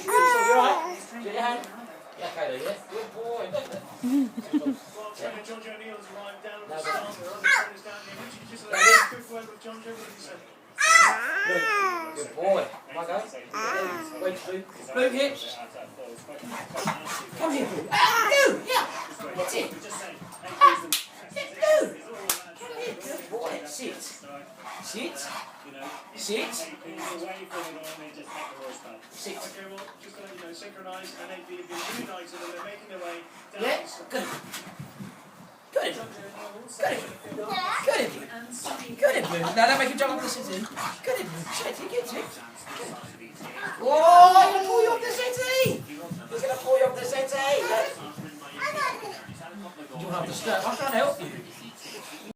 alright? Get your hand. Yeah, okay, there, yeah. Good boy. Good boy. Come on, go. Wait, Blue hips. Come here, Blue. You! Yeah! That's it. Sit, Blue! Come here, good boy. Sit. Sit. Sit. Sit. Yeah, good. Good. Good. Good. Good. Good. Now don't make him jump off the city. Good. City, get it. Oh, he's going to pull you off the city. He's going to pull you off the city. You want to have to step? I'm trying to help you.